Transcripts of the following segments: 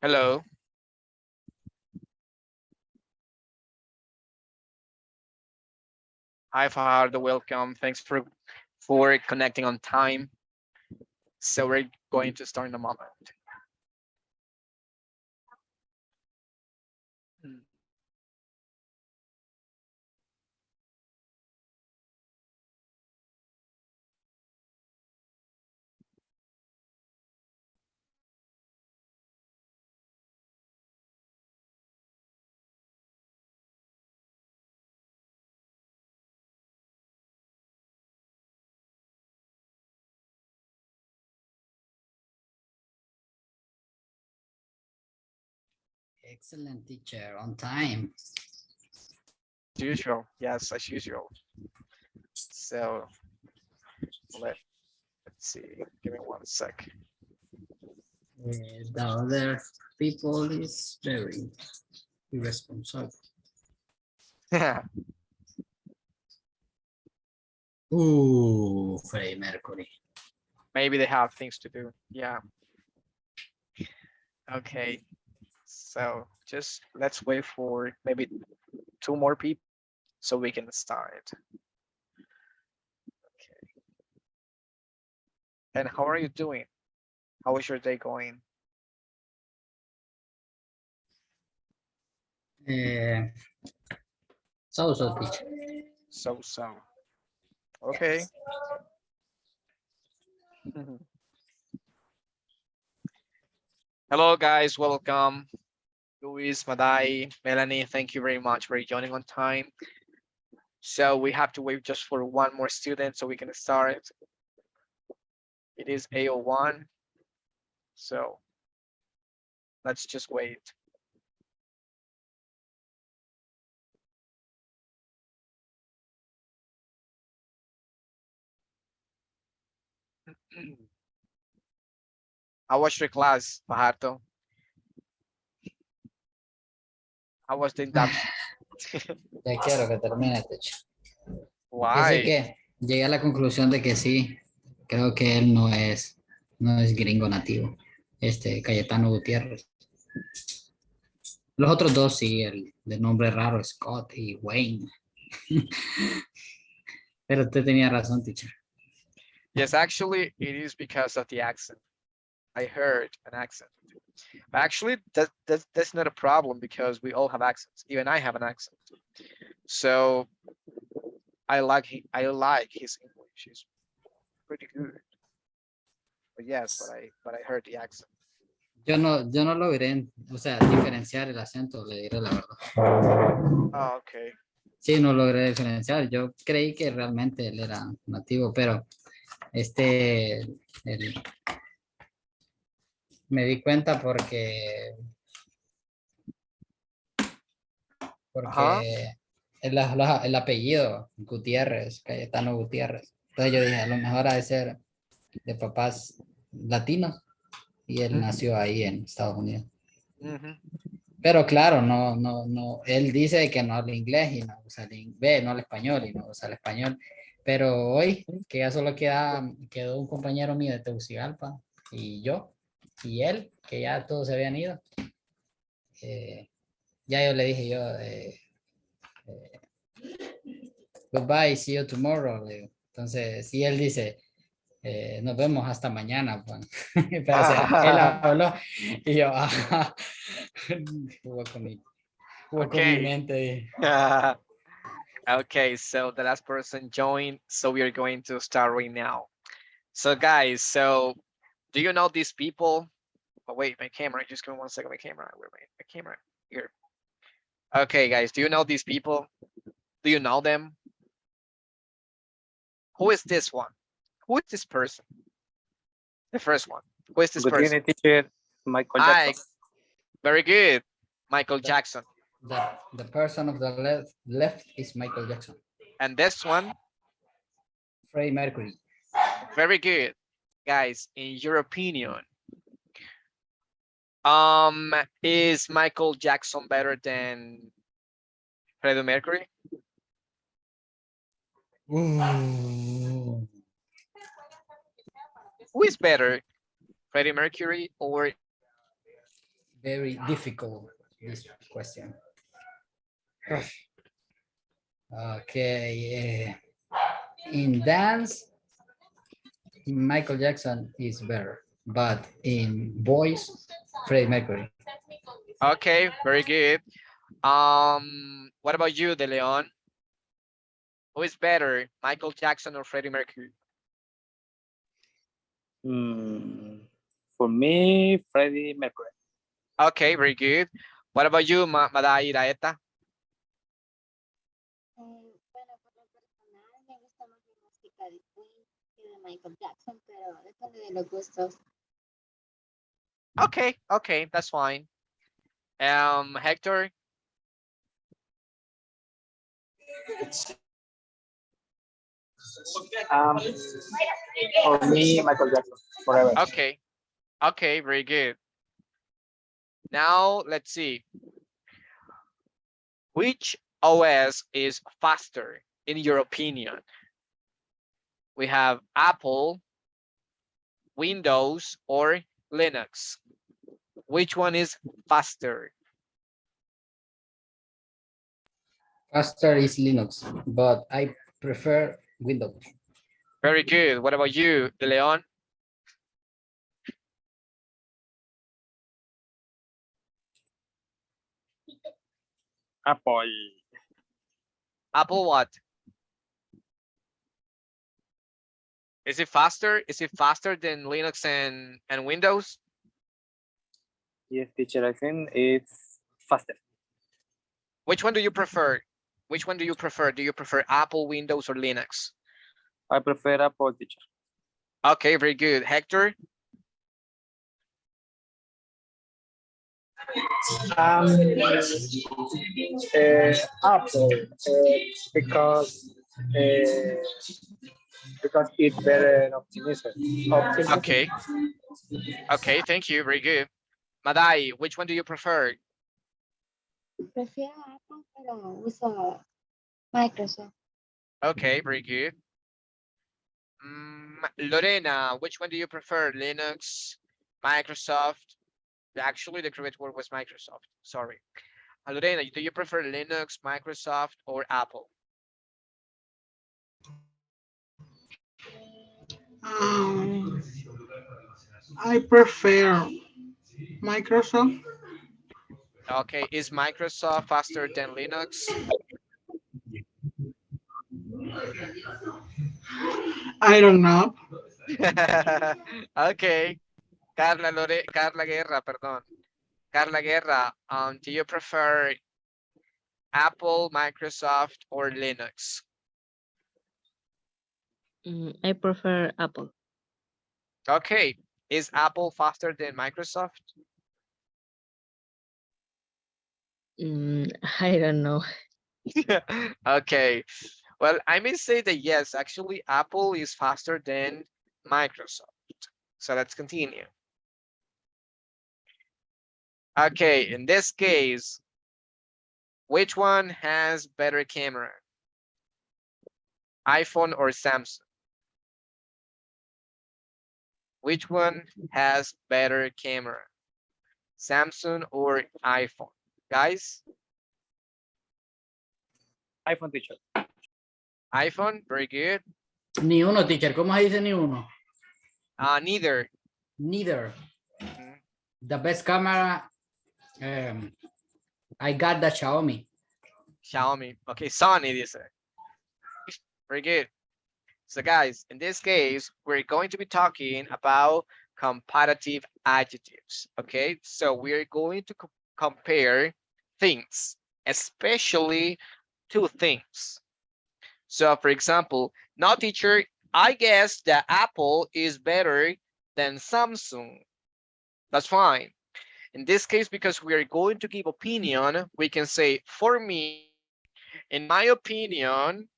Hello. Hi, Fajardo. Welcome. Thanks for connecting on time. So we're going to start in a moment. Excellent teacher, on time. As usual. Yes, as usual. So let's see. Give me one sec. The other people is very irresponsible. Freddie Mercury. Maybe they have things to do. Yeah. Okay. So just let's wait for maybe two more people so we can start. Okay. And how are you doing? How is your day going? So teacher. So. Okay. Hello, guys. Welcome. Luis, Madai, Melanie, thank you very much for joining on time. So we have to wait just for one more student so we can start. It is AO1. So let's just wait. How was your class, Fajardo? How was the induction? Ya quiero que termine, teacher. Fíjese Why? que llegué a la conclusión de que sí, creo que él no es gringo nativo, Cayetano Gutiérrez. Los otros dos sí, el de nombre raro, Scott y Wayne. Pero usted tenía razón, teacher. Yes, actually, it is because of the accent. I heard an accent. But actually, that's not a problem because we all have accents. Even I have an accent. So I like his English. It's pretty good. But yes, but I heard the accent. Yo no logré, o sea, diferenciar el acento, le diré la verdad. Oh, okay. Sí, no logré diferenciar. Yo creí que realmente él era nativo, pero el- me di cuenta Uh-huh. porque el apellido Gutiérrez, Cayetano Gutiérrez. Entonces yo dije, a lo mejor ha de ser de papás latinos y él nació ahí en Estados Unidos. Mhm. Pero claro, no, él dice que no habla inglés y no usa el inglés, no habla español y no usa el español. Pero hoy, que ya solo quedó un compañero mío de Tegucigalpa y yo, y él, que ya todos se habían ido, ya yo le dije eh, goodbye, see you tomorrow. Le digo. Entonces, si él dice, nos vemos hasta mañana, pues. Pero o sea, él habló y yo, jugó con mi Okay. mente. Okay, so the last person joined, so we are going to start right now. So guys, so do you know these people? Oh wait, my camera, just give me one second, my camera. Where my camera? Here. Okay, guys, do you know these people? Do you know them? Who is this one? Who is this person? The first one. Who is this Good person? evening, teacher. Michael Hi, Jackson. very good. Michael Jackson. The person of the left is Michael Jackson. And this one, Freddie Mercury. very good. Guys, in your opinion, is Michael Jackson better than Freddie Mercury? Ooh. Who is better, Freddie Mercury or very difficult, this question. Okay, in dance, Michael Jackson is better, but in voice, Freddie Mercury. Okay, very good. What about you, De Leon? Who is better, Michael Jackson or Freddie Mercury? For me, Freddie Mercury. Okay, very good. What about you, Madai Iraeta? Bueno, por lo personal me gusta más la música de Queen que de Michael Jackson, pero depende de los gustos. Okay, okay, that's fine. Hector? Um, for me, Michael Jackson, forever. Okay, okay, very good. Now let's see. Which OS is faster in your opinion? We have Apple, Windows, or Linux. Which one is faster? Faster is Linux, but I prefer Windows. Very good. What about you, De Leon? Apple. Apple what? Is it faster? Is it faster than Linux and Windows? Yes, teacher, I think it's faster. Which one do you prefer? Which one do you prefer? Do you prefer Apple, Windows, or Linux? I prefer Apple, teacher. Okay, very good. Hector? Apple because uh, because it's better optimism. Okay. Okay, thank you. Very good. Madai, which one do you prefer? Prefiero Apple, pero uso Microsoft. Okay, very good. Lorena, which one do you prefer? Linux, Microsoft? Actually, the correct word was Microsoft. Sorry. Lorena, do you prefer Linux, Microsoft, or Apple? Um, I prefer Microsoft. Okay, is Microsoft faster than Linux? I don't know. Okay. Carla Guerra, perdón. Carla Guerra, do you prefer Apple, Microsoft, or Linux? I prefer Apple. Okay, is Apple faster than Microsoft? I don't know. Okay, well, I may say that yes, actually, Apple is faster than Microsoft. So let's continue. Okay, in this case, which one has better camera? iPhone or Samsung? Which one has better camera? Samsung or iPhone? Guys, iPhone, teacher. iPhone, very good. Ni uno, teacher. ¿Cómo se dice ni uno? Neither. Neither. Mhm. The best camera, I got the Xiaomi. Xiaomi. Okay, Sony dice. Very good. So guys, in this case, we're going to be talking about comparative adjectives. Okay, so we're going to compare things, especially two things. So for example, now teacher, I guess that Apple is better than Samsung. That's fine. In this case, because we are going to give opinion, we can say, for me, in my opinion,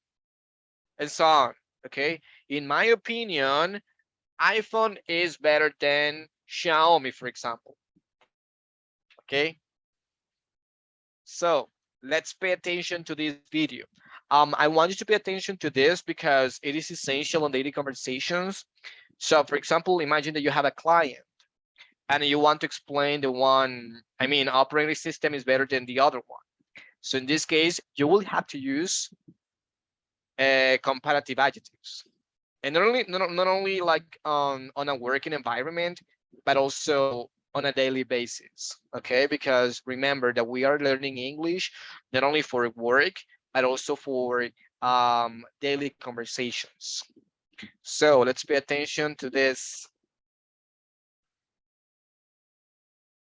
and so on, okay? In my opinion, iPhone is better than Xiaomi, for example, okay? So let's pay attention to this video. I want you to pay attention to this because it is essential in daily conversations. So for example, imagine that you have a client and you want to explain the one, I mean, operating system is better than the other one. So in this case, you will have to use comparative adjectives. And not only like on a working environment, but also on a daily basis. Okay, because remember that we are learning English not only for work, but also for daily conversations. So let's pay attention to this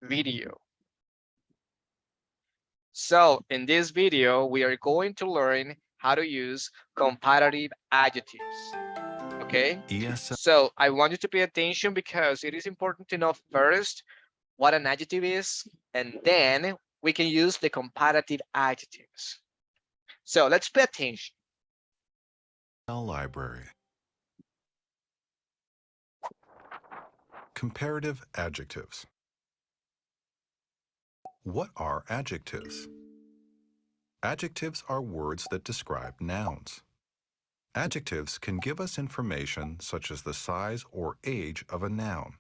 video. So in this video, we are going to learn how to use comparative adjectives. Okay, so I want you to pay attention because it is important to know first what an adjective is, and then we can use the comparative adjectives. So let's pay attention. Library. Comparative adjectives. What are adjectives? Adjectives are words that describe nouns. Adjectives can give us information such as the size or age of a noun.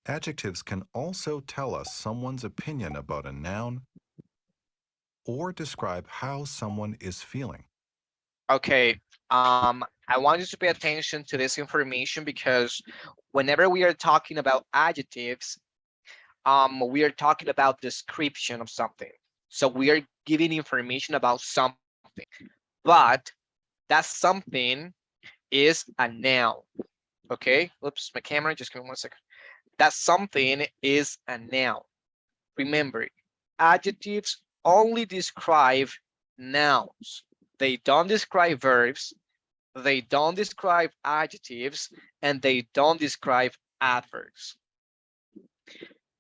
Adjectives can also tell us someone's opinion about a noun or describe how someone is feeling. Okay, I want you to pay attention to this information because whenever we are talking about adjectives, we are talking about description of something. So we are giving information about something, but that something is a noun. Okay, oops, my camera, just give me 1 second. That something is a noun. Remember, adjectives only describe nouns. They don't describe verbs, they don't describe adjectives, and they don't describe adverbs.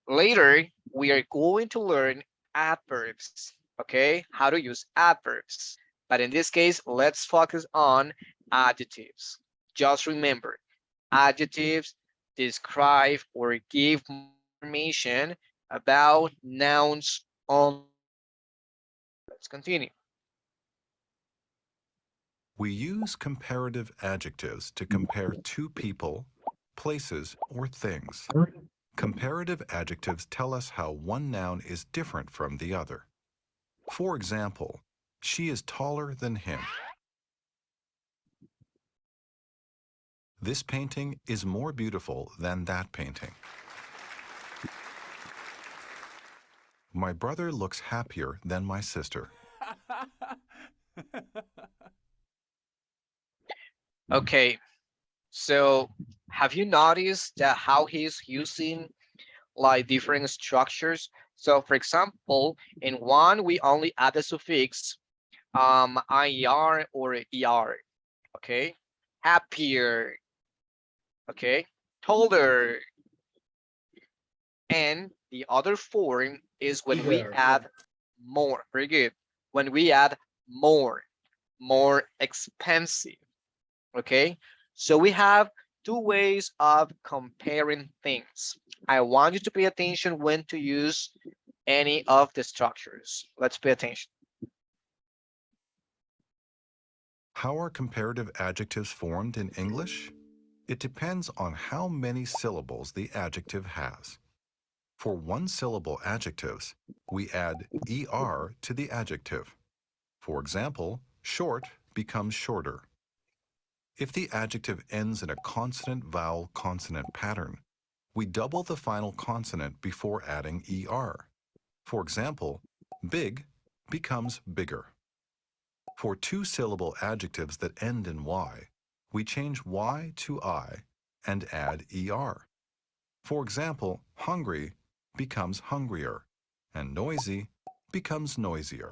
Later, we are going to learn adverbs, okay? How to use adverbs. But in this case, let's focus on adjectives. Just remember, adjectives describe or give information about nouns only. Let's continue. We use comparative adjectives to compare two people, places, or things. Comparative adjectives tell us how one noun is different from the other. For example, she is taller than him. This painting is more beautiful than that painting. My brother looks happier than my sister. Okay, so have you noticed that how he's using like different structures? So for example, in one, we only add the suffix IR or ER, okay? Happier, okay? Taller. And the other form is when we Bigger. add more. Very good. When we add more expensive, okay? So we have two ways of comparing things. I want you to pay attention when to use any of the structures. Let's pay attention. How are comparative adjectives formed in English? It depends on how many syllables the adjective has. For one-syllable adjectives, we add ER to the adjective. For example, short becomes shorter. If the adjective ends in a consonant-vowel-consonant pattern, we double the final consonant before adding ER. For example, big becomes bigger. For two-syllable adjectives that end in Y, we change Y to I and add ER. For example, hungry becomes hungrier, and noisy becomes noisier.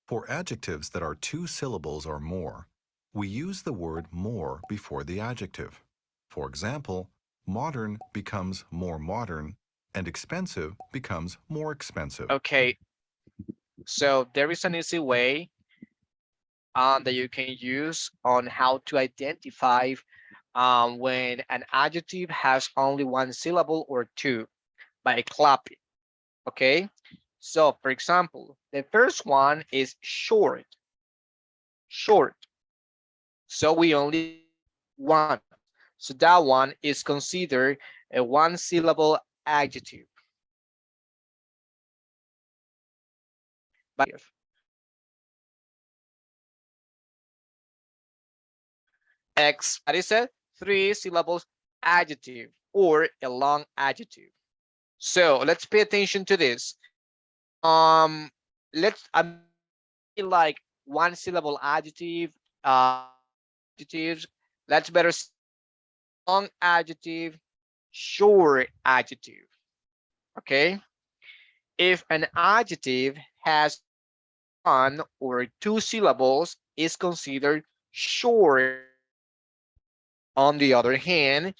For adjectives that are two syllables or more, we use the word more before the adjective. For example, modern becomes more modern, and expensive becomes more expensive. Okay, so there is an easy way that you can use on how to identify when an adjective has only one syllable or two by clapping, okay? So for example, the first one is short, short. So we only one. So that one is considered a one syllable adjective. But that is a 3 syllables adjective or a long adjective. So let's pay attention to this. Let's like 1 syllable adjective, adjectives. Let's better long adjective, short adjective. Okay. If an adjective has 1 or 2 syllables, is considered short. On the other hand,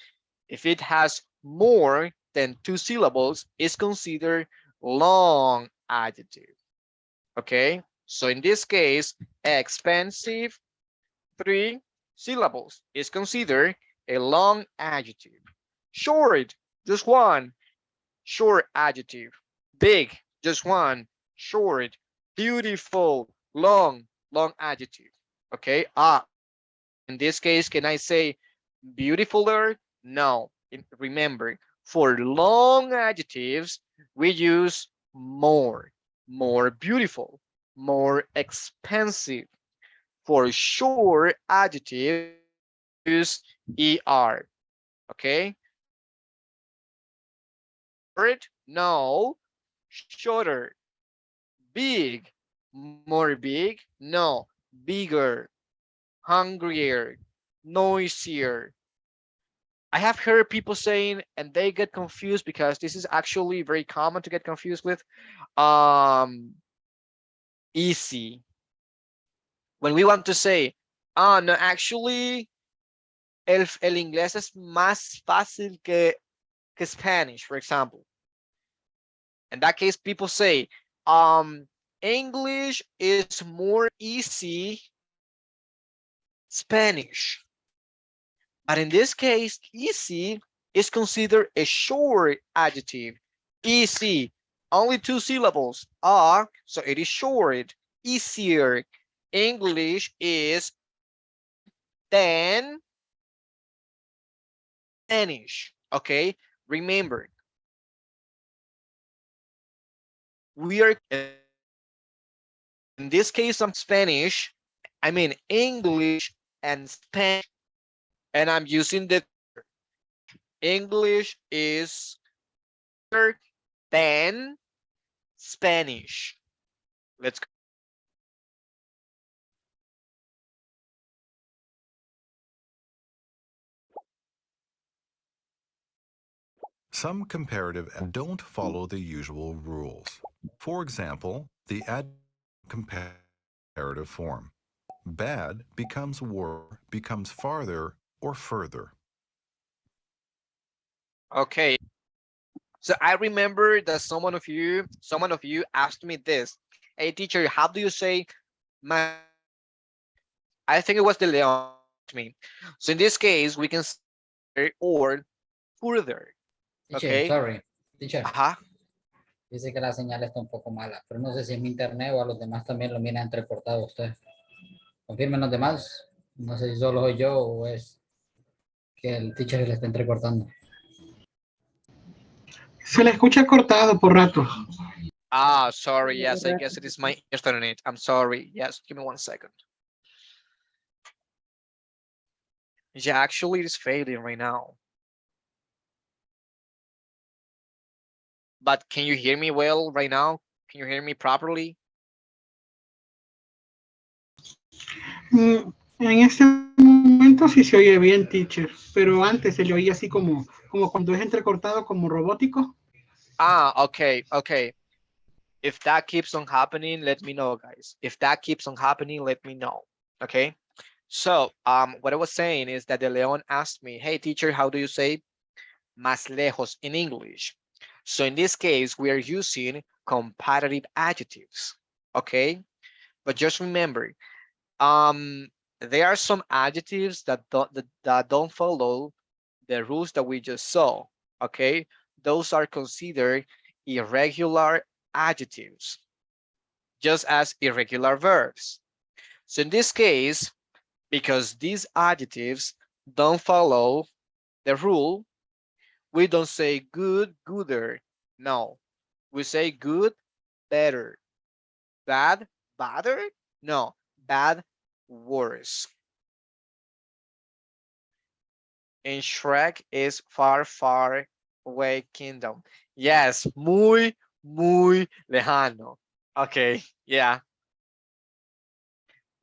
if it has more than 2 syllables, is considered long adjective. Okay, so in this case, expensive, 3 syllables, is considered a long adjective. Short, just 1, short adjective. Big, just 1, short. Beautiful, long, long adjective. Okay, in this case, can I say beautifuler? No. Remember, for long adjectives, we use more, more beautiful, more expensive. For short adjectives, use er. Okay? Short? No. Shorter. Big. More big? No. Bigger. Hungrier. Noisier. I have heard people saying, and they get confused because this is actually very common to get confused with. Easy. When we want to say, no, actually, el inglés es más fácil que Spanish, for example. In that case, people say, English is more easy Spanish. But in this case, easy is considered a short adjective. Easy, only 2 syllables. So it is short. Easier. English is than Spanish. Okay, remember, we are in this case of Spanish, I mean English and Spanish, and I'm using the English is than Spanish. Let's go. Some comparative don't follow the usual rules. For example, the comparative form. Bad becomes becomes farther or further. Okay. So I remember that someone of you asked me this. Hey teacher, how do you say my? I think it was the Leon me. So in this case, we can say or further. Teacher, Okay. sorry. Teacher, Ajá. dice que la señal está un poco mala, pero no sé si es mi internet o a los demás también lo miran entrecortado usted. Confirmen los demás. No sé si solo soy yo o es que el teacher se le está entrecortando. Se le escucha cortado por rato. Sorry. Yes, I guess it is my internet. I'm sorry. Yes, give me 1 second. Yeah, actually, it is fading right now. But can you hear me well right now? Can you hear me properly? En este momento sí se oye bien, teacher, pero antes se le oía así como cuando es entrecortado, como robótico. Okay. If that keeps on happening, let me know, guys. If that keeps on happening, let me know. Okay. So, what I was saying is that the Leon asked me, hey, teacher, how do you say más lejos in English? So in this case, we are using comparative adjectives. Okay. But just remember, there are some adjectives that don't follow the rules that we just saw. Okay. Those are considered irregular adjectives, just as irregular verbs. So in this case, because these adjectives don't follow the rule, We don't say good, gooder. No, we say good, better. Bad, badder. No, bad, worse. And Shrek is far, far away kingdom. Yes, muy, muy lejano. Okay, yeah.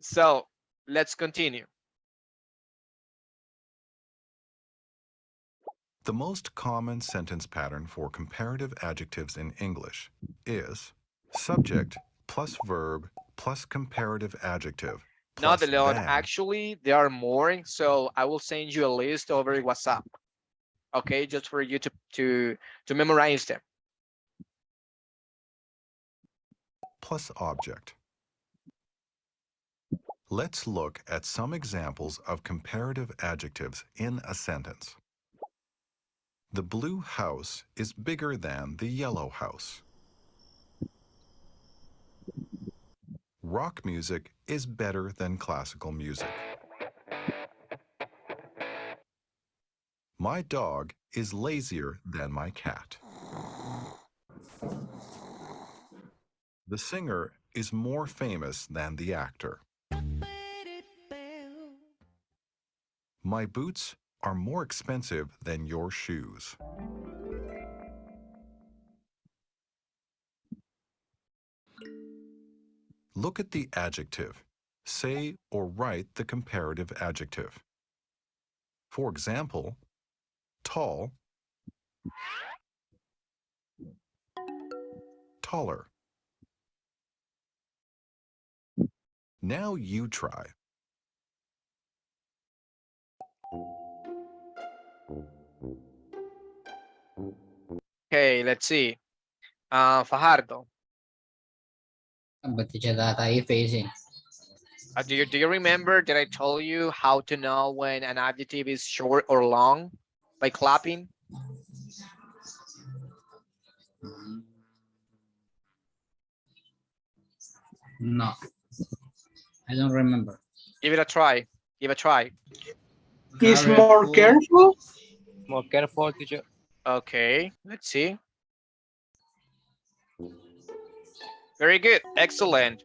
So let's continue. The most common sentence pattern for comparative adjectives in English is subject plus verb plus comparative adjective Now, plus De Leon, than actually, there are more, so I will send you a list over WhatsApp. Okay, just for you to memorize them. plus object. Let's look at some examples of comparative adjectives in a sentence. The blue house is bigger than the yellow house. Rock music is better than classical music. My dog is lazier than my cat. The singer is more famous than the actor. My boots are more expensive than your shoes. Look at the adjective. Say or write the comparative adjective. For example, tall, taller. Now you try. Okay, let's see. Fajardo, But teacher, that I facing. do you remember that I told you how to know when an adjective is short or long by clapping? No, I don't remember. Give it a try. Give it a try. Is more careful. More careful, teacher. Okay, let's see. Very good. Excellent.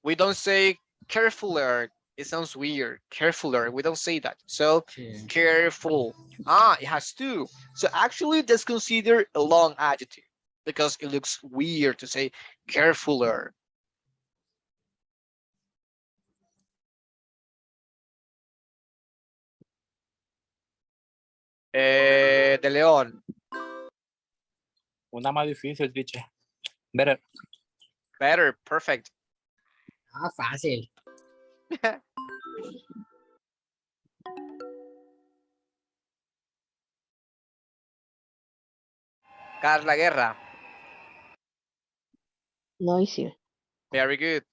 We don't say carefuler. It sounds weird. Carefuler. We don't say that. So Sí. careful. Ah, it has two. So actually, that's considered a long adjective because it looks weird to say carefuler. De León. Una más difícil, teacher. Better. Better. Perfect. Ah, fácil. Carla Guerra. Noisier. Very good.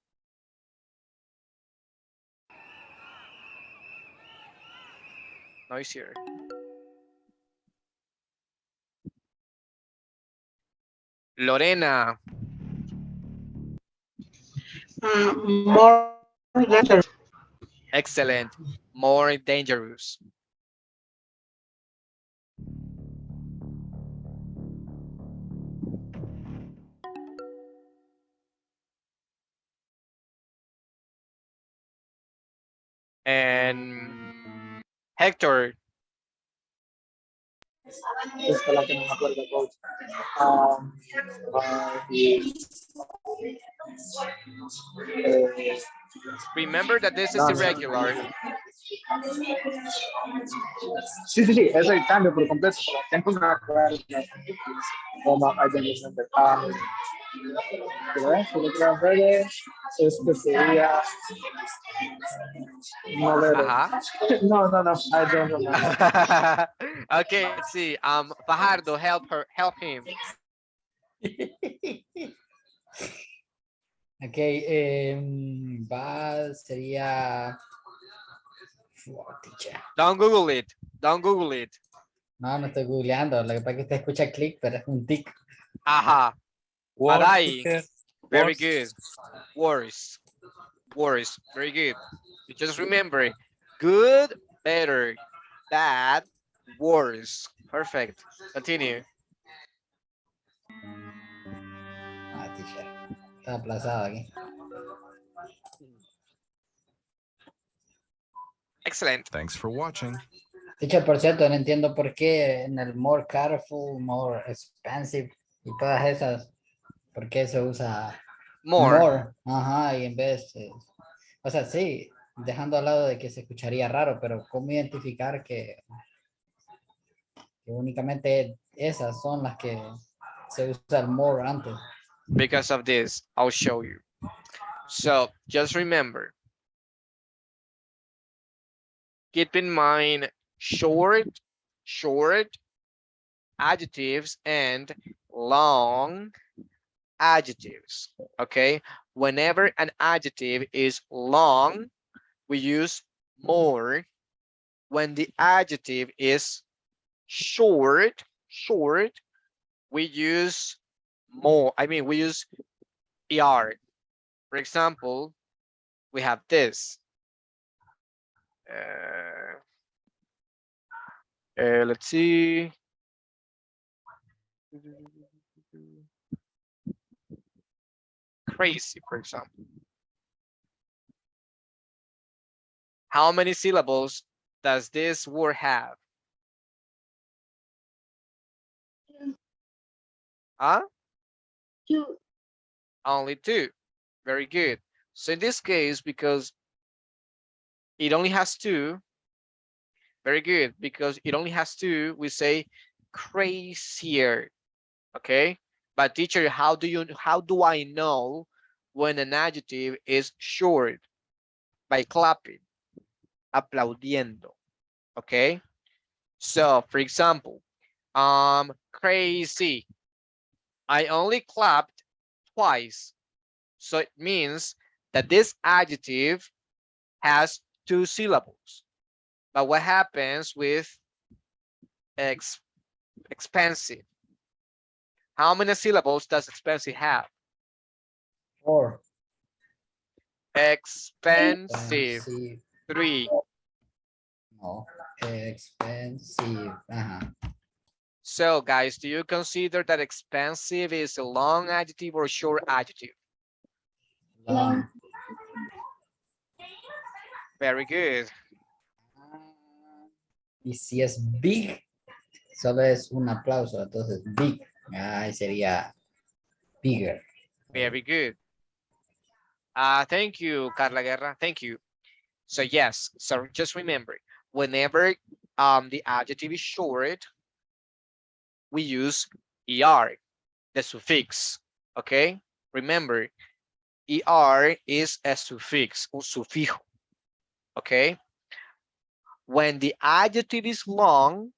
Noisier. Lorena. More dangerous. Excellent. More dangerous. And Hector. Esta es la que no me acuerdo, coach. Um, eh, Remember that this is no, no. irregular. Sí, sí, sí, eso el cambio por completo. Tengo una acuerdo. Oh, no, I don't remember. Si lo que ver este sería novero. No, no, no, I don't remember. Okay, let's see. Fajardo, help him. Ok, va, sería. Teacher. Don't Google it. Don't Google it. No, no estoy googleando. Lo que pasa es que usted escucha clic, pero es un tic. Ajá. Words, Adai. teacher. Very Words. good. Worse. Worse. Very good. You just remember, good, better, bad, Worse. Perfect. Continue. Ah, teacher. Está aplazado aquí. Excellent. Thanks for watching. Teacher, por cierto, no entiendo por qué en el more careful, more expensive y todas esas, ¿por qué se usa More. more? Ajá, y en vez, o sea, sí, dejando al lado de que se escucharía raro, pero ¿cómo identificar que únicamente esas son las que se usa el more antes? Because of this, I'll show you. So just remember, keep in mind short adjectives and long adjectives. Okay. Whenever an adjective is long, we use more. When the adjective is short, we use more. I mean, we use er. For example, we have this. Let's see. Crazy, for example. How many syllables does this word have? Huh? Two. Only two. Very good. So in this case, because it only has two, very good. Because it only has two, we say crazier. Okay. But teacher, how do I know when an adjective is short? By clapping, aplaudiendo. Okay. So for example, crazy. I only clapped twice. So it means that this adjective has two syllables. But what happens with expensive? How many syllables does expensive have? 4. Expensive. Expensive. 3. No, expensive. Ajá. So guys, do you consider that expensive is a long adjective or short adjective? Long. Very good. Y si es big, solo es un aplauso, entonces big. Ahí sería bigger. Very good. Thank you, Carla Guerra. Thank you. So yes, so just remember, whenever the adjective is short, we use er, the suffix. Okay, remember, er is a suffix, un sufijo. Okay, when the adjective is long,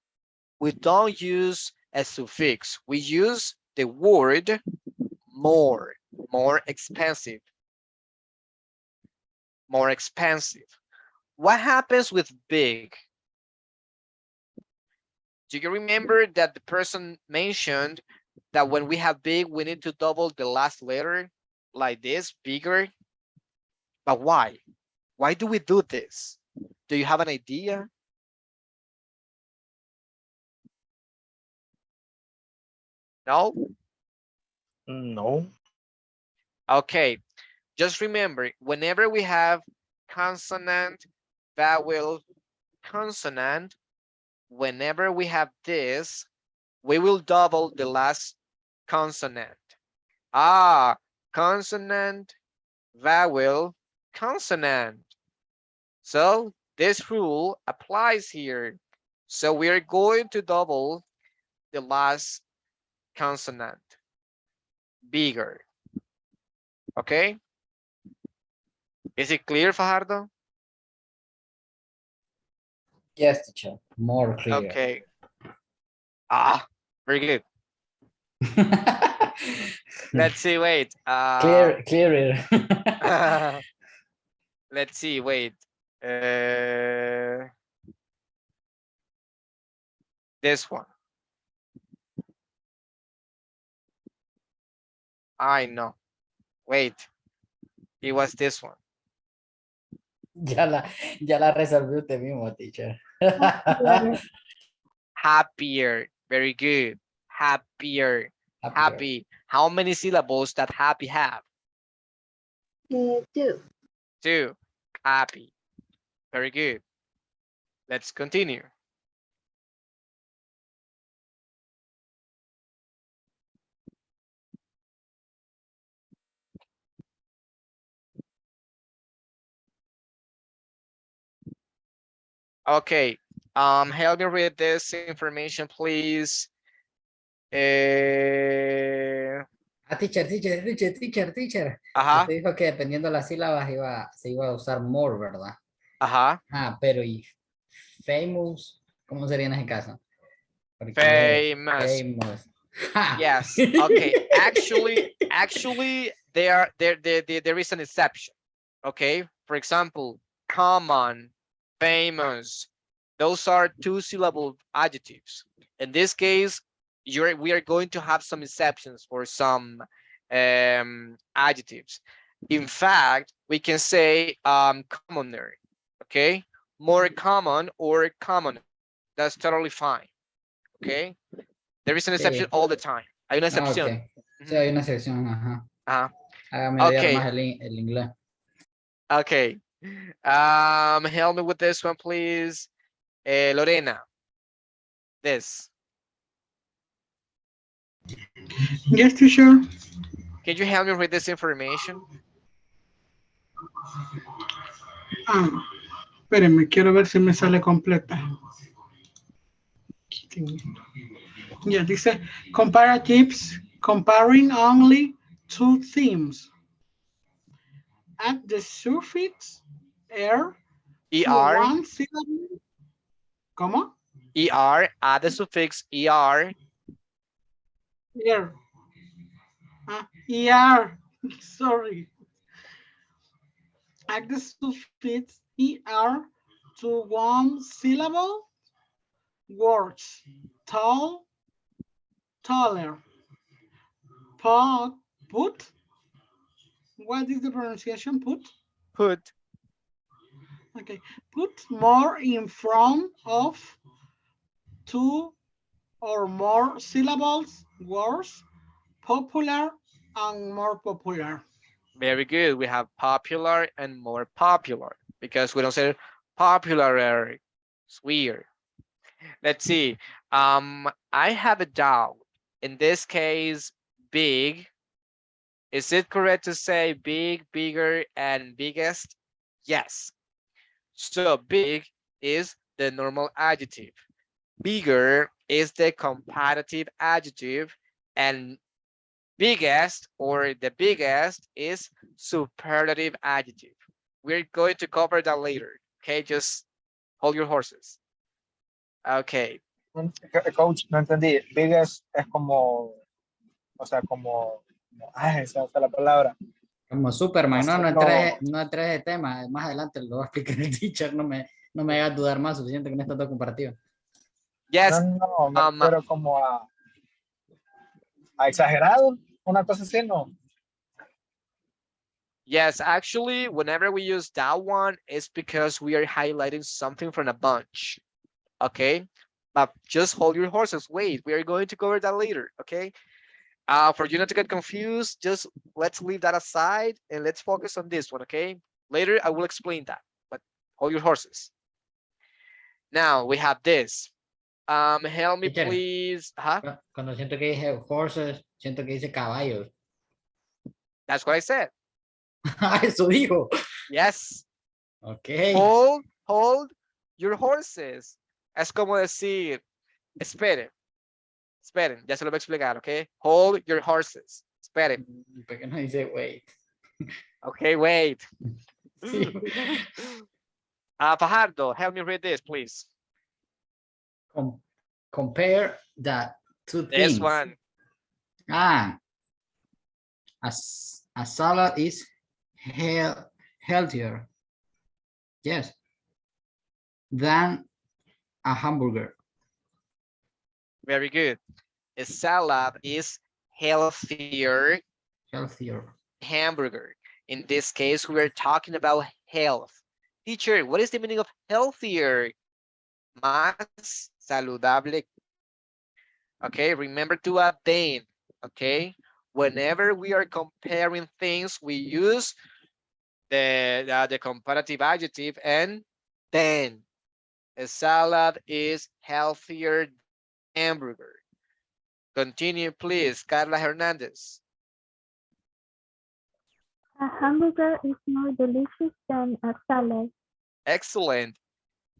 we don't use a suffix. We use the word more, more expensive, more expensive. What happens with big? Do you remember that the person mentioned that when we have big, we need to double the last letter like this, bigger? But why? Why do we do this? Do you have an idea? No? No. Okay, just remember, whenever we have consonant, vowel, consonant, whenever we have this, we will double the last consonant. Consonant, vowel, consonant. So this rule applies here. So we are going to double the last consonant, bigger. Okay? Is it clear, Fajardo? Yes, teacher. More clear. Okay. Very good. Let's see, wait. Clearer. Let's see, wait. This one. I know. Wait. It was this one. Ya la resolvió usted mismo, teacher. Happier. Very good. Happier. Happier. Happy. How many syllables that happy have? 2. 2. Happy. Very good. Let's continue. Okay. Help me read this information, please. Teacher. Ajá, Usted dijo que dependiendo de las sílabas se iba a usar more, ¿verdad? ajá. Pero y famous, ¿cómo sería en ese caso? Porque Famous. famous. Ja. Yes. Okay. Actually, there is an exception. Okay. For example, common, famous. Those are 2-syllable adjectives. In this case, we are going to have some exceptions for some adjectives. In fact, we can say commoner. Okay. More common or commoner. That's totally fine. Okay. There is an exception Sí. all the time. Hay una excepción. Ok. Sí, hay una sección, ajá. Ajá. Hágame odiar Okay. más el inglés. Okay. Help me with this one, please. Lorena. This. Yes, teacher. Can you help me with this information? Espérenme, quiero ver si me sale completa. Ya dice comparatives, comparing only 2 themes. Add the suffix er to ER. one syllable. ¿Cómo? ER. Add the suffix ER. Er. Er. Sorry. Add the suffix er to one syllable. Words. Tall, taller. Put. What is the pronunciation? Put. Put. Okay. Put more in front of 2 or more syllables, words, popular and more popular. Very good. We have popular and more popular because we don't say popular. It's weird. Let's see. I have a doubt. In this case, big. Is it correct to say big, bigger, and biggest? Yes. So big is the normal adjective. Bigger is the comparative adjective, and biggest or the biggest is superlative adjective. We're going to cover that later. Okay, just hold your horses. Okay. Coach, no entendí. Biggest es como, o sea, ay, esa es la palabra. Como Superman, no Hacerlo- entré de tema, más adelante lo va a explicar el teacher, no me hagas dudar más suficiente con estos dos comparativos. Yes. No, me refiero como a exagerado, una cosa así, ¿no? Yes, actually, whenever we use that one, it's because we are highlighting something from a bunch. Okay, but just hold your horses. Wait, we are going to cover that later. Okay. For you not to get confused, just let's leave that aside and let's focus on this one. Okay. Later, I will explain that, but hold your horses. Now we have this. Help me, Teacher. please. Huh? Cuando siento que dice horses, siento que dice caballos. That's what I said. Eso dijo. Yes. Okay. Hold your horses. Es como decir, esperen, ya se lo voy a explicar, ¿ok? Hold your horses, esperen. ¿Por qué no dice wait? Okay, wait. Sí. Fajardo, help me read this, please. Compare the two This things. one. A salad is healthier, yes, than a hamburger. Very good. A salad is healthier. Hamburger. In this case, we're talking about health. Teacher, what is the meaning of healthier? Más saludable Okay, remember to add then. Okay, whenever we are comparing things, we use the comparative adjective and then. A salad is healthier than hamburger. Continue, please, Carla Hernandez. A hamburger is more delicious than a salad. Excellent.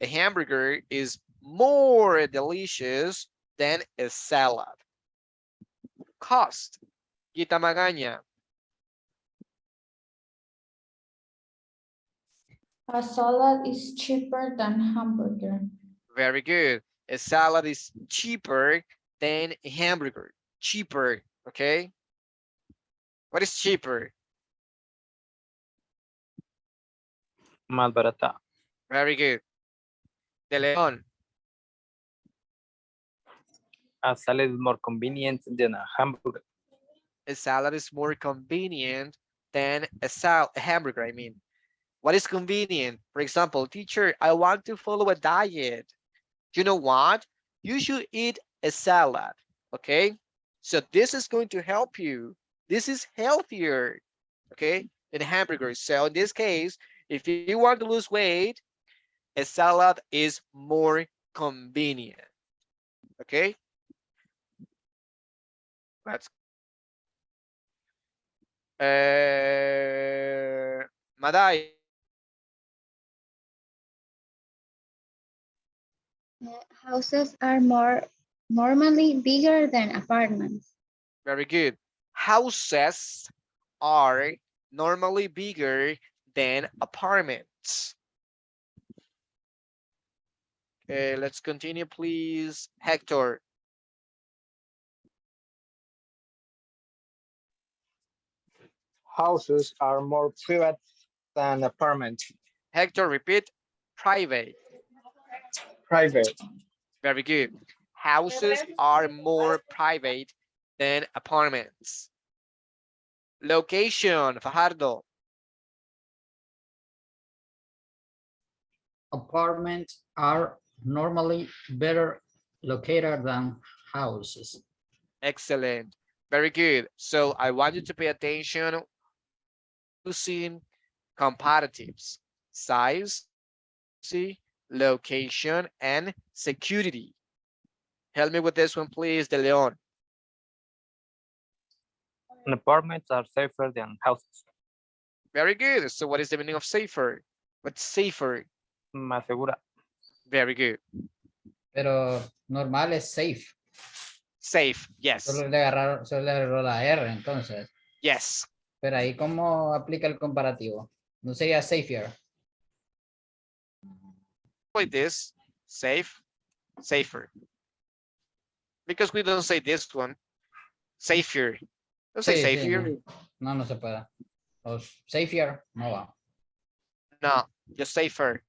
A hamburger is more delicious than a salad. Cost. Gita Magaña. A salad is cheaper than hamburger. Very good. A salad is cheaper than a hamburger. Cheaper, okay? What is cheaper? Más barata. Very good. De León. A salad is more convenient than a hamburger. A salad is more convenient than a hamburger, I mean. What is convenient? For example, teacher, I want to follow a diet. You know what? You should eat a salad, okay? So this is going to help you. This is healthier, okay, than hamburgers. So in this case, if you want to lose weight, a salad is more convenient, okay? Let's Madai. Houses are normally bigger than apartments. Very good. Houses are normally bigger than apartments. Okay, let's continue, please. Hector. Houses are more private than apartments. Hector, repeat. Private. Private. Very good. Houses are more private than apartments. Location, Fajardo. Apartments are normally better located than houses. Excellent. Very good. So I want you to pay attention using comparatives. Size, location, and security. Help me with this one, please, De Leon. Apartments are safer than houses. Very good. So what is the meaning of safer? What's safer? Más segura. Very good. Pero normal es safe. Safe, yes. Solo le agarró la R entonces. Yes. Pero ahí, ¿cómo aplica el comparativo? No sería safer. Like this, safe, safer. Because we don't say this one. Safer. Don't say Sí, sí, safer. no, no se puede. O safer, no va. No, just safer.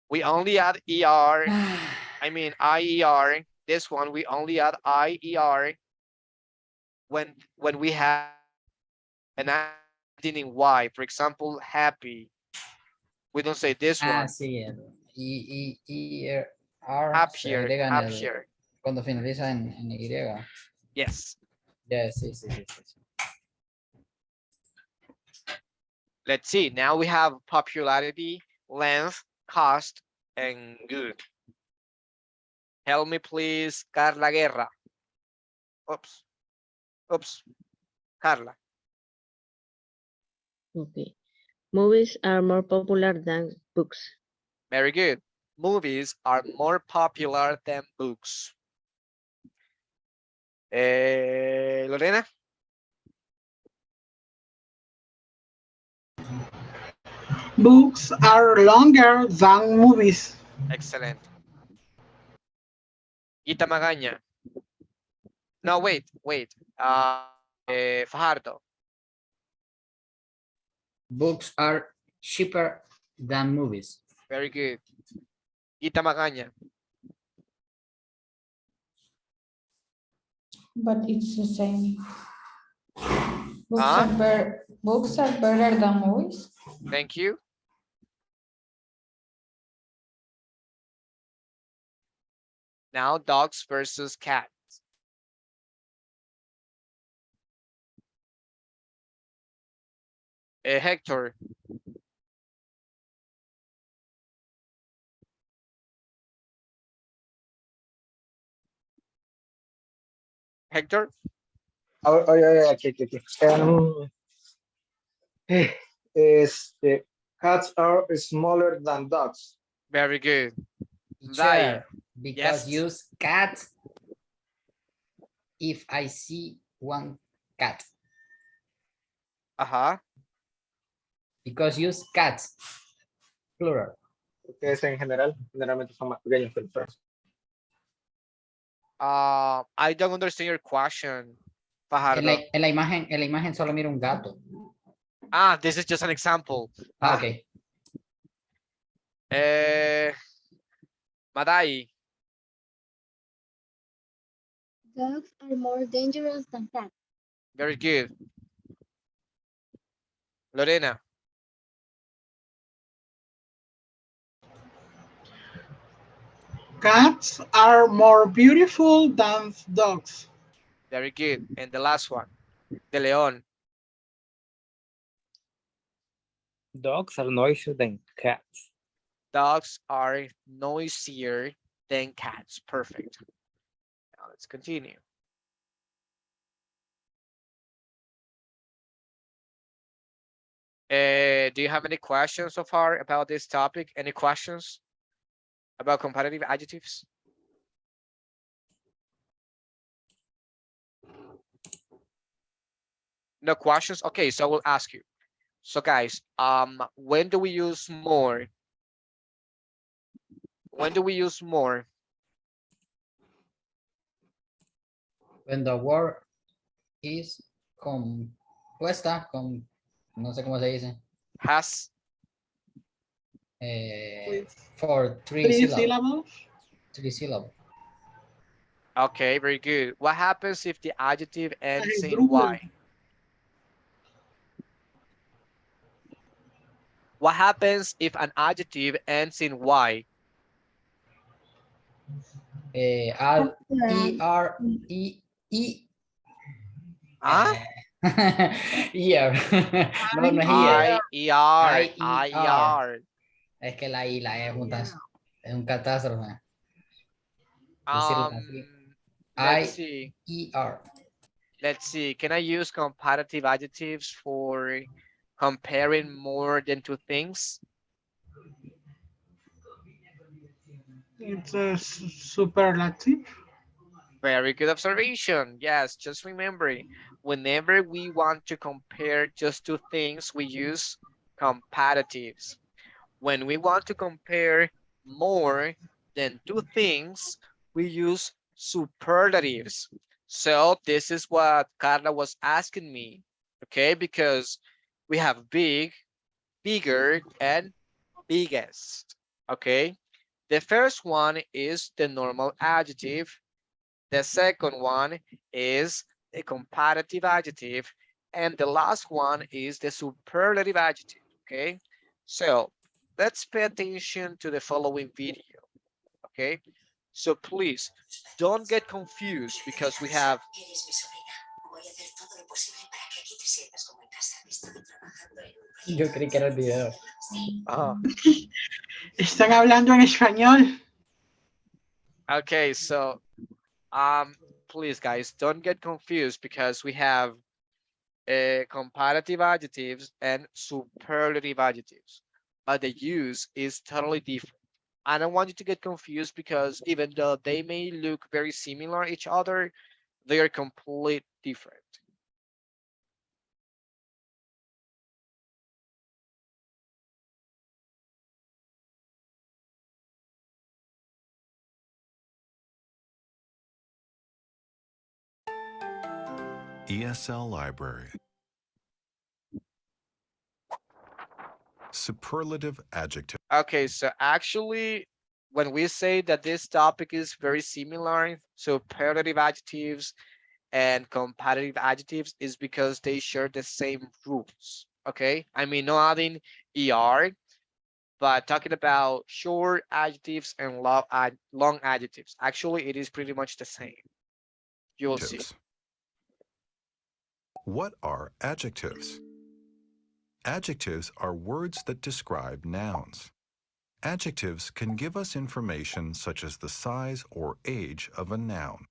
We only add ER. I mean, IER. This one, we only add IER when we have an ending in Y. For example, happy. We don't say this Ah, one. sí. R se Happier, agrega happier. cuando finaliza en Y. Yes. Yes, sí, sí, sí, sí. Let's see. Now we have popularity, length, cost, and good. Help me, please, Carla Guerra. Oops. Oops. Carla. Okay. Movies are more popular than books. Very good. Movies are more popular than books. Lorena? Books are longer than movies. Excellent. Gita Magaña. No, wait. Fajardo. Books are cheaper than movies. Very good. Gita Magaña. But it's the same. Huh? Books are better than movies. Thank you. Now dogs versus cats. Hector. Hector. Oh, yeah, yeah, okay, okay, okay. Cats are smaller than dogs. Very good. Teacher, because Yes. use cat if I see one cat. Uh-huh. Because use cats, plural. Ustedes en general, generalmente son más pequeños que los perros. I don't understand your question, En la, Fajardo. en la imagen solo miro un gato. This is just an example. Ok. Madai. Dogs are more dangerous than cats. Very good. Lorena. Cats are more beautiful than dogs. Very good. And the last one. De Leon. Dogs are noisier than cats. Dogs are noisier than cats. Perfect. Now let's continue. Do you have any questions so far about this topic? Any questions about comparative adjectives? No questions? Okay, so I will ask you. So guys, when do we use more? When do we use more? When the word is compuesta con, no sé cómo se dice, Has. for three Three syllables. syllables. 3 syllables. Okay, very good. What happens if the adjective ends in Drupal. Y? What happens if an adjective ends in Y? Add ER, Huh? Ear. No, no es ear. I-E-R. I-E-R. I-E-R. Es que la I la E juntas. Es un catástrofe. Decirlo así. Let's see. I-E-R. Let's see. Can I use comparative adjectives for comparing more than two things? It's a superlative. Very good observation. Yes, just remember, whenever we want to compare just two things, we use comparatives. When we want to compare more than two things, we use superlatives. So this is what Carla was asking me, okay? Because we have big, bigger, and biggest, okay? The first one is the normal adjective. The second one is a comparative adjective. And the last one is the superlative adjective, okay? So let's pay attention to the following video, okay? So please don't get confused because we have Yo creí que era el video. Están hablando en español. okay, so please guys don't get confused because we have comparative adjectives and superlative adjectives, but the use is totally different. I don't want you to get confused because even though they may look very similar each other, they are completely different. ESL Library. Superlative adjective. Okay, so actually, when we say that this topic is very similar, superlative adjectives and comparative adjectives is because they share the same rules. Okay, I mean, no adding er, But talking about short adjectives and long adjectives, actually, it is pretty much the same. You will see. Adjectives. What are adjectives? Adjectives are words that describe nouns. Adjectives can give us information such as the size or age of a noun.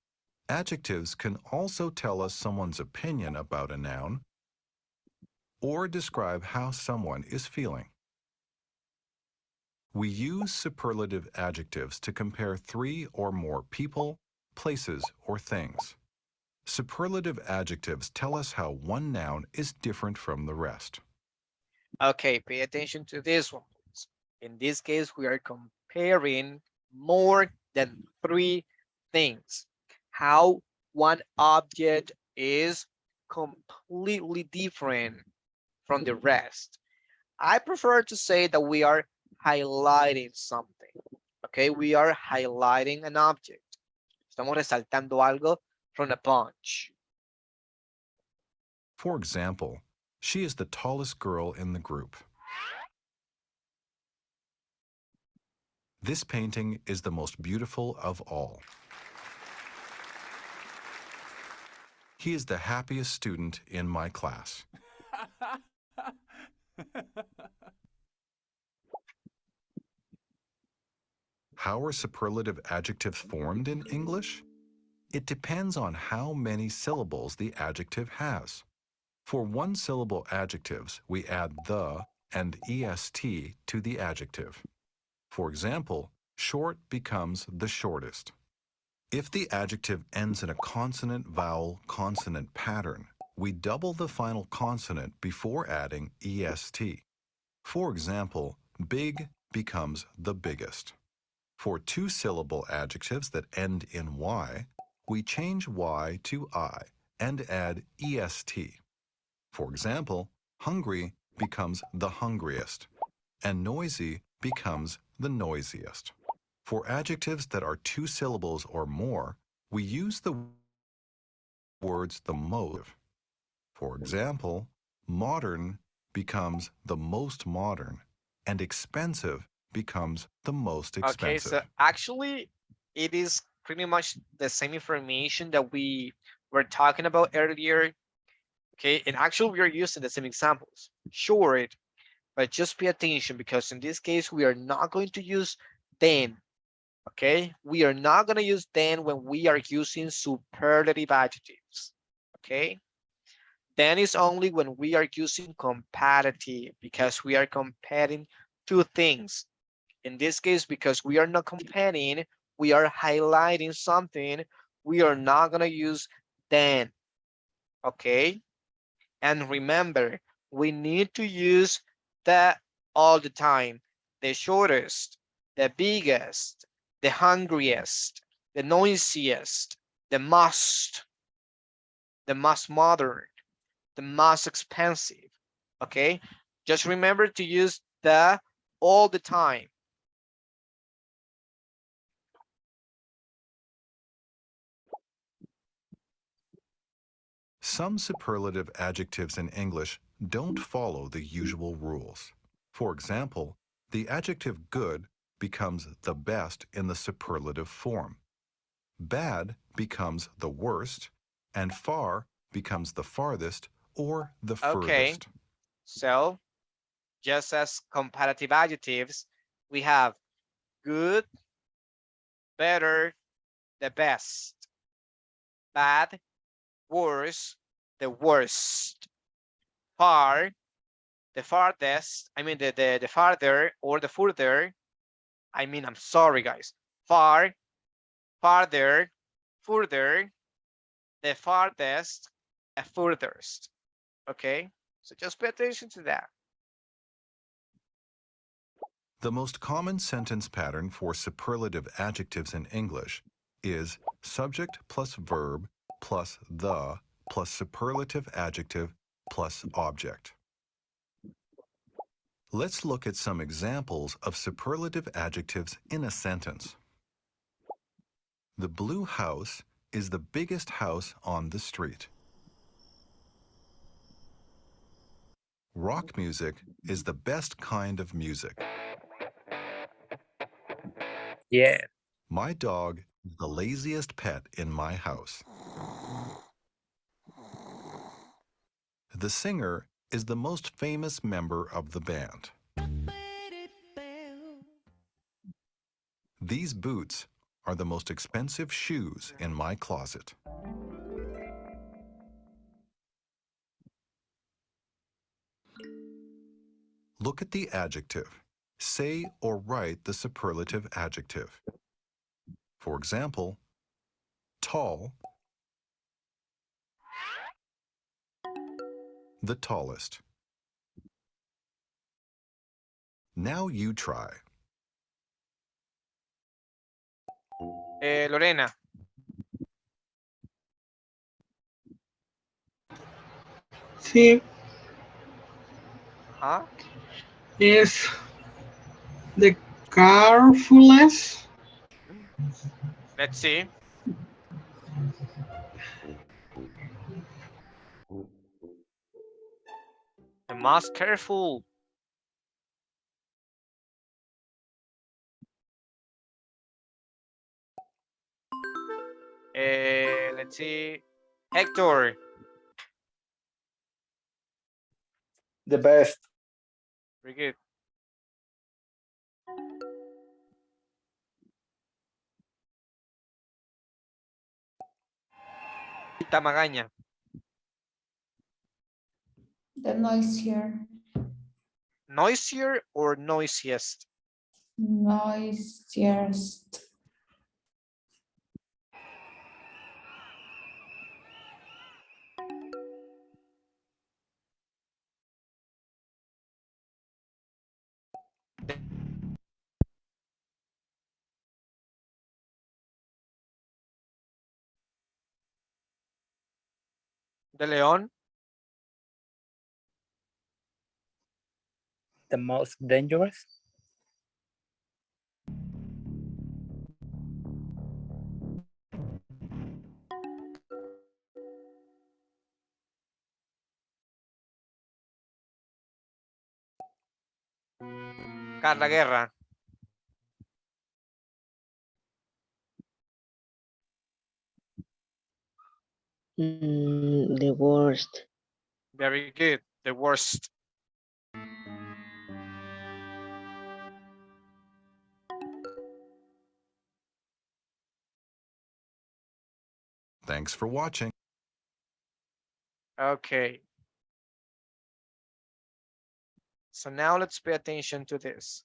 Adjectives can also tell us someone's opinion about a noun or describe how someone is feeling. We use superlative adjectives to compare 3 or more people, places, or things. Superlative adjectives tell us how one noun is different from the rest. Okay, pay attention to this one, please. In this case, we are comparing more than 3 things. How one object is completely different from the rest. I prefer to say that we are highlighting something. Okay, we are highlighting an object. Estamos resaltando algo from a bunch. For example, she is the tallest girl in the group. This painting is the most beautiful of all. He is the happiest student in my class. How are superlative adjectives formed in English? It depends on how many syllables the adjective has. For one-syllable adjectives, we add the and est to the adjective. For example, short becomes the shortest. If the adjective ends in a consonant-vowel-consonant pattern, we double the final consonant before adding est. For example, big becomes the biggest. For two-syllable adjectives that end in y, we change y to I and add est. For example, hungry becomes the hungriest, and noisy becomes the noisiest. For adjectives that are 2 syllables or more, we use the words the most. For example, modern becomes the most modern, and expensive becomes the most Okay, expensive. so actually, it is pretty much the same information that we were talking about earlier. Okay, and actually, we are using the same examples. Short, but just pay attention because in this case, we are not going to use then. Okay, we are not going to use then when we are using superlative adjectives. Okay, then is only when we are using comparative because we are comparing two things. In this case, because we are not comparing, we are highlighting something, we are not going to use then. Okay, and remember, we need to use the all the time. The shortest, the biggest, the hungriest, the noisiest, the most modern, the most expensive. Okay, just remember to use the all the time. Some superlative adjectives in English don't follow the usual rules. For example, the adjective good becomes the best in the superlative form. Bad becomes the worst, and far becomes the farthest or the Okay, furthest. so just as comparative adjectives, we have good, better, the best, bad, worse, the worst, far, the farthest, I mean the farther or the further, I mean, I'm sorry guys, far, farther, further, the farthest, and furthest. Okay, so just pay attention to that. The most common sentence pattern for superlative adjectives in English is subject plus verb plus the plus superlative adjective plus object. Let's look at some examples of superlative adjectives in a sentence. The blue house is the biggest house on the street. Rock music is the best kind of music. Yeah. My dog is the laziest pet in my house. The singer is the most famous member of the band. These boots are the most expensive shoes in my closet. Look at the adjective. Say or write the superlative adjective. For example, tall, the tallest. Now you try. Lorena. Sí, Ajá. es the carefulness. Let's see. The most careful. Let's see. Hector. The best. Very good. Tamagaña. The noisier. Noisier or noisiest? Noisiest. De León. The most dangerous. Carla Guerra. The worst. Very good. The worst. Thanks for watching. Okay. So now let's pay attention to this.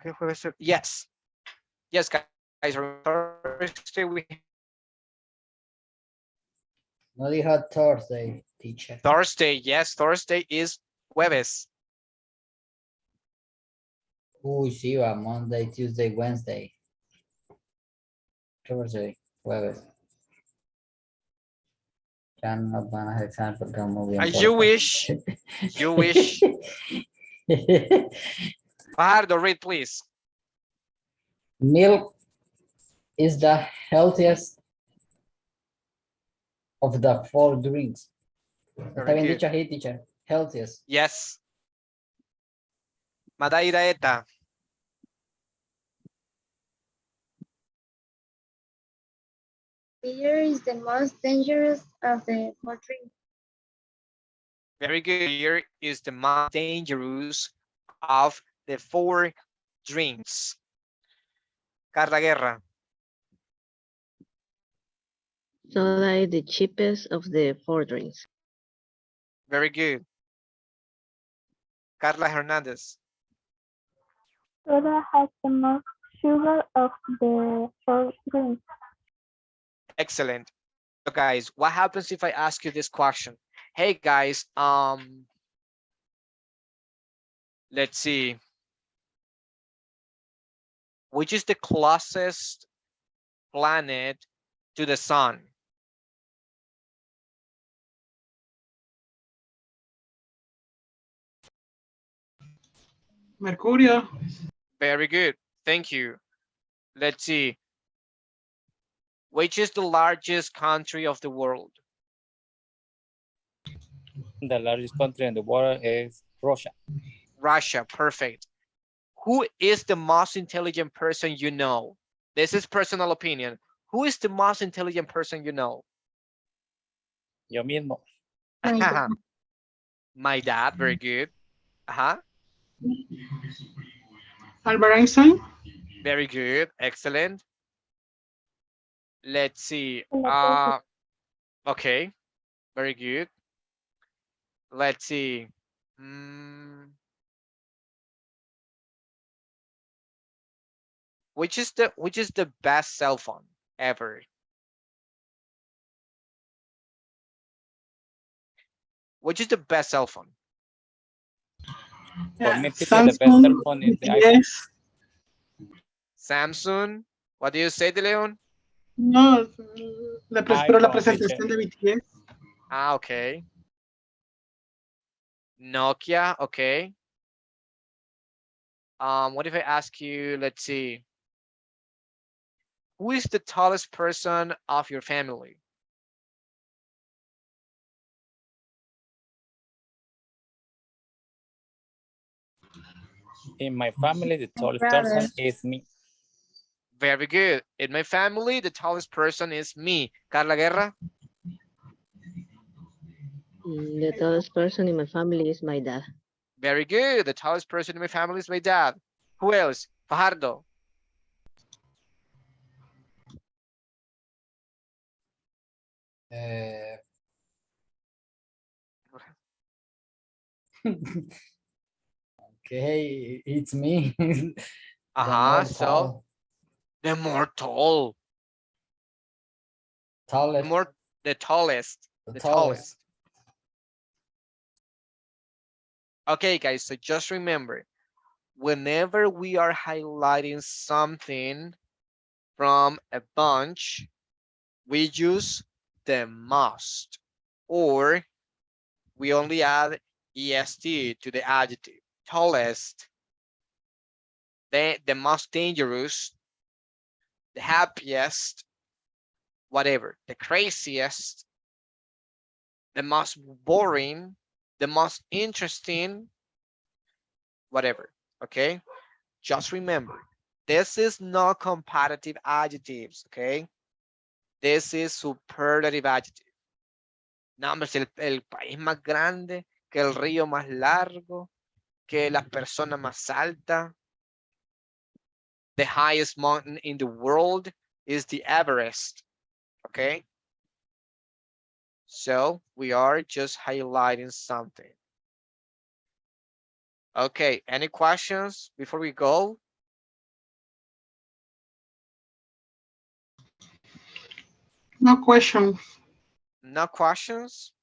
¿Qué puede ser? Yes. Yes, guys. Thursday we No dijo Thursday, teacher. Thursday. Yes, Thursday is jueves. Uy, sí, va. Monday, Tuesday, Wednesday. Thursday, jueves. Ya no nos van a hacer examen porque vamos bien. You wish. You wish. Fajardo, read, please. Milk is the healthiest of the 4 drinks. Está Very bien good. dicho ahí, teacher. Healthiest. Yes. Madaira Eta. Beer is the most dangerous of the four drinks. Very good. Here is the most dangerous of the 4 drinks. Carla Guerra. Soda is the cheapest of the 4 drinks. Very good. Carla Hernandez. Soda has the most sugar of the four drinks. Excellent. So guys, what happens if I ask you this question? Hey guys, let's see. Which is the closest planet to the sun? Mercurio. Very good. Thank you. Let's see. Which is the largest country of the world? The largest country in the world is Russia. Russia, perfect. Who is the most intelligent person you know? This is personal opinion. Who is the most intelligent person you know? Yo mismo. My dad, very good. Albert Einstein. Very good, excellent. Let's see. Okay, very good. Let's see. Which is the best cell phone ever? Which is the best cell phone? For me, teacher, the best cell phone is the iPhone. Yes. Samsung. What do you say, De Leon? No, pero la iPhone, presentación de BTS. Okay. Nokia, okay. What if I ask you, let's see. Who is the tallest person of your family? In my family, the tallest person is me. Very good. In my family, the tallest person is me. Carla Guerra? The tallest person in my family is my dad. Very good. The tallest person in my family is my dad. Who else? Fajardo. Okay, it's me. The more So tall, the more tall. tallest, The tallest. the The tallest. tallest. Okay, guys, so just remember, whenever we are highlighting something from a bunch, we use the must, or we only add est to the adjective. Tallest, the most dangerous, the happiest, whatever, the craziest, the most boring, the most interesting, whatever, okay? Just remember, this is not comparative adjectives, okay? This is superlative adjective. No, hombre, si el país más grande, que el río más largo, que la persona más alta. The highest mountain in the world is the Everest, okay? So we are just highlighting something. Okay, any questions before we go? No question. No questions?